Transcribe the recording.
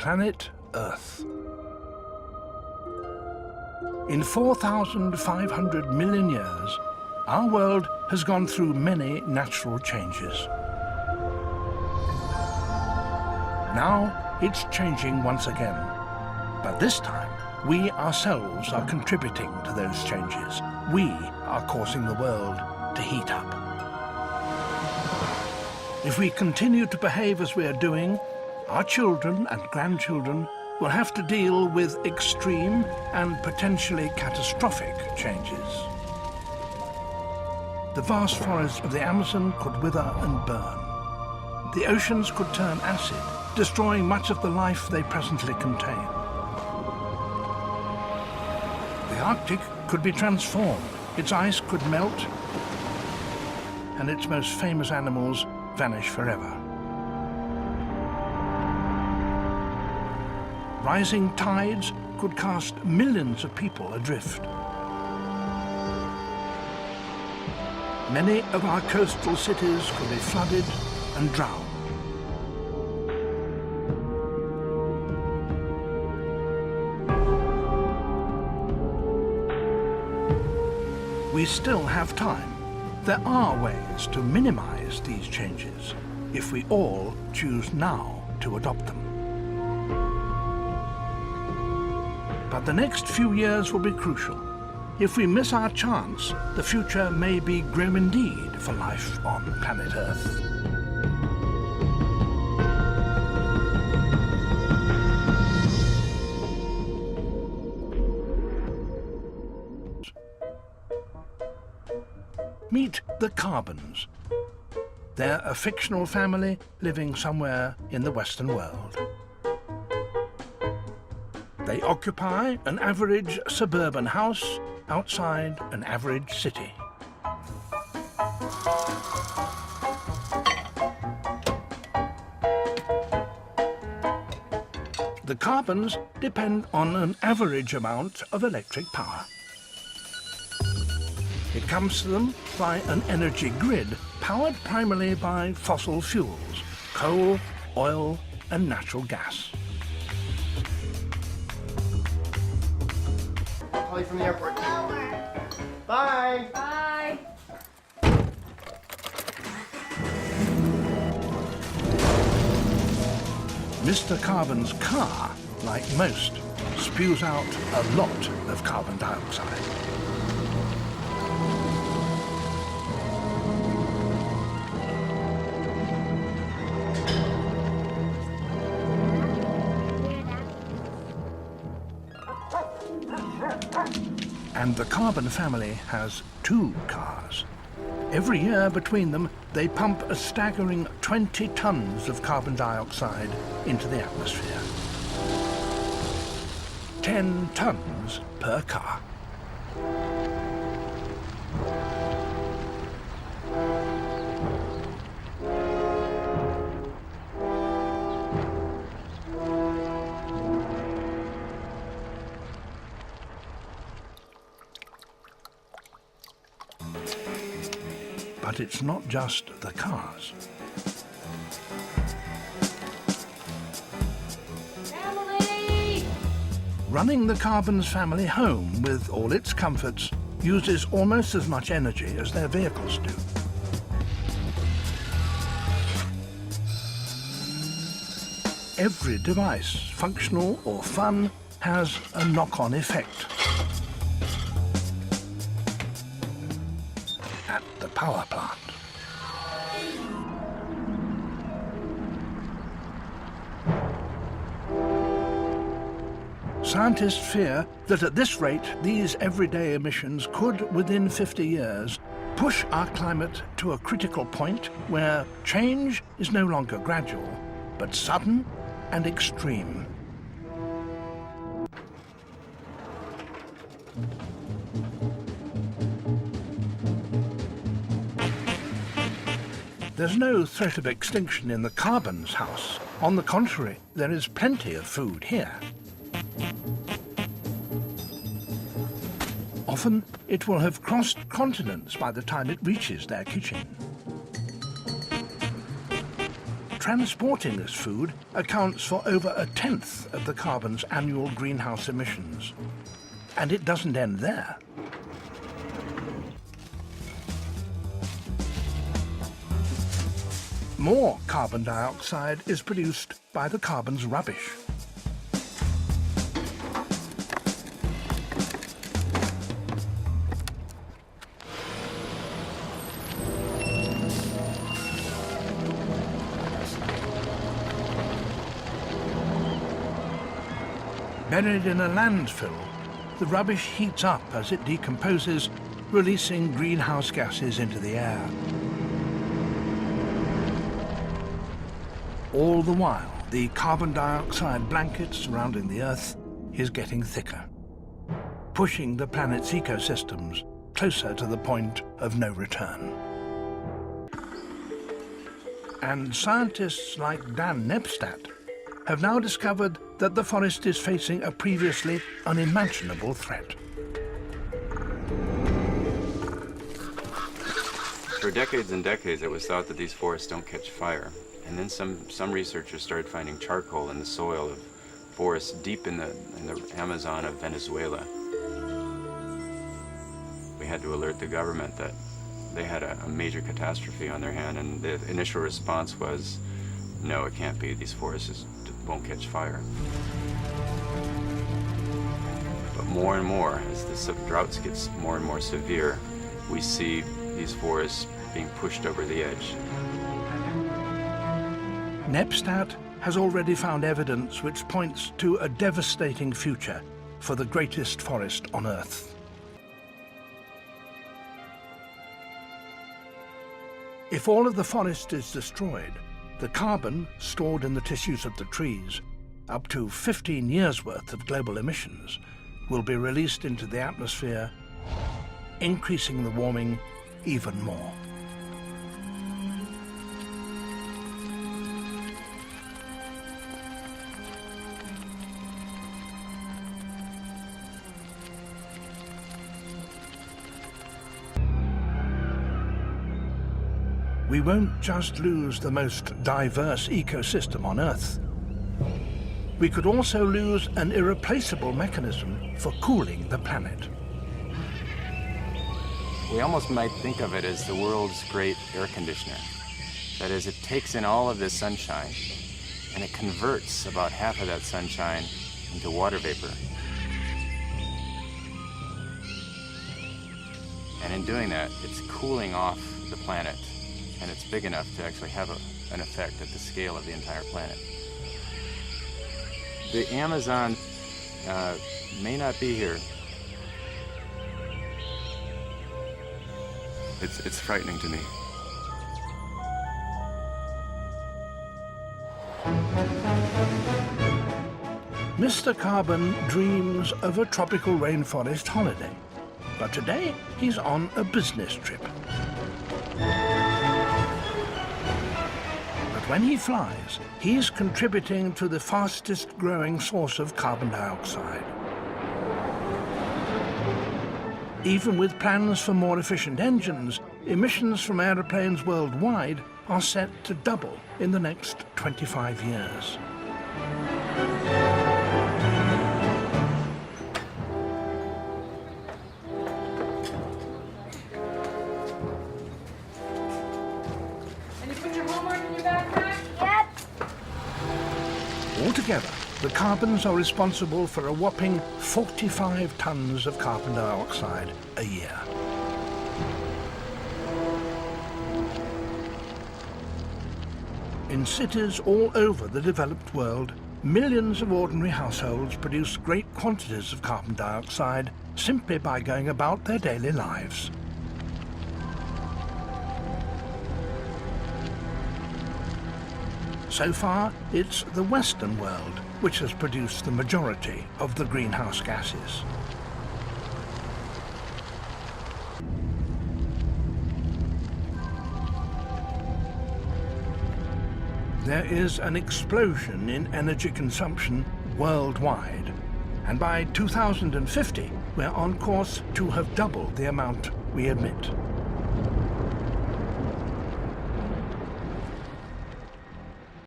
planet Earth. In 4,500 million years, our world has gone through many natural changes. Now it's changing once again, but this time we ourselves are contributing to those changes. We are causing the world to heat up. If we continue to behave as we are doing, our children and grandchildren will have to deal with extreme and potentially catastrophic changes. The vast forests of the Amazon could wither and burn. The oceans could turn acid, destroying much of the life they presently contain. The Arctic could be transformed, its ice could melt, and its most famous animals vanish forever. Rising tides could cast millions of people adrift. Many of our coastal cities could be flooded and drowned. We still have time. There are ways to minimize these changes if we all choose now to adopt them. But the next few years will be crucial. If we miss our chance, the future may be grim indeed for life on planet Earth. Meet the Carbons. They're a fictional family living somewhere in the Western world. They occupy an average suburban house outside an average city. The Carbons depend on an average amount of electric power. It comes to them by an energy grid powered primarily by fossil fuels, coal, oil, and natural gas. I'll call you from the airport. Bye. Bye. Mr. Carbon's car, like most, spews out a lot of carbon dioxide. And the Carbon family has 2 cars. Every year between them, they pump a staggering 20 tons of carbon dioxide into the atmosphere. 10 tons per car. But it's not just the cars. Emily! Running the Carbons family home with all its comforts uses almost as much energy as their vehicles do. Every device, functional or fun, has a knock-on effect. At the power plant. Scientists fear that at this rate, these everyday emissions could, within 50 years, push our climate to a critical point where change is no longer gradual, but sudden and extreme. There's no threat of extinction in the Carbons' house. On the contrary, there is plenty of food here. Often, it will have crossed continents by the time it reaches their kitchen. transporting this food accounts for over 1/10 of the carbon's annual greenhouse emissions. And it doesn't end there. More carbon dioxide is produced by the carbon's rubbish. Buried in a landfill, the rubbish heats up as it decomposes, releasing greenhouse gases into the air. All the while, the carbon dioxide blanket surrounding the Earth is getting thicker, pushing the planet's ecosystems closer to the point of no return. And scientists like Dan Nebstadt have now discovered that the forest is facing a previously unimaginable threat. For decades and decades, it was thought that these forests don't catch fire. And then some researchers started finding charcoal in the soil of forests deep in the Amazon of Venezuela. We had to alert the government that they had a major catastrophe on their hand, and the initial response was, no, it can't be. These forests won't catch fire. But more and more, as the droughts gets more and more severe, we see these forests being pushed over the edge. Nebstadt has already found evidence which points to a devastating future for the greatest forest on Earth. If all of the forest is destroyed, the carbon stored in the tissues of the trees, up to 15 years' worth of global emissions, will be released into the atmosphere, increasing the warming even more. We won't just lose the most diverse ecosystem on Earth. We could also lose an irreplaceable mechanism for cooling the planet. We almost might think of it as the world's great air conditioner. That is, it takes in all of this sunshine, and it converts about half of that sunshine into water vapor. And in doing that, it's cooling off the planet. And it's big enough to actually have an effect at the scale of the entire planet. The Amazon may not be here. It's frightening to me. Mr. Carbon dreams of a tropical rainforest holiday, but today he's on a business trip. When he flies, he's contributing to the fastest growing source of carbon dioxide. Even with plans for more efficient engines, emissions from aeroplanes worldwide are set to double in the next 25 years. Altogether, the carbons are responsible for a whopping 45 tons of carbon dioxide a year. In cities all over the developed world, millions of ordinary households produce great quantities of carbon dioxide simply by going about their daily lives. So far, it's the Western world which has produced the majority of the greenhouse gases. There is an explosion in energy consumption worldwide, and by 2050, we're on course to have doubled the amount we emit.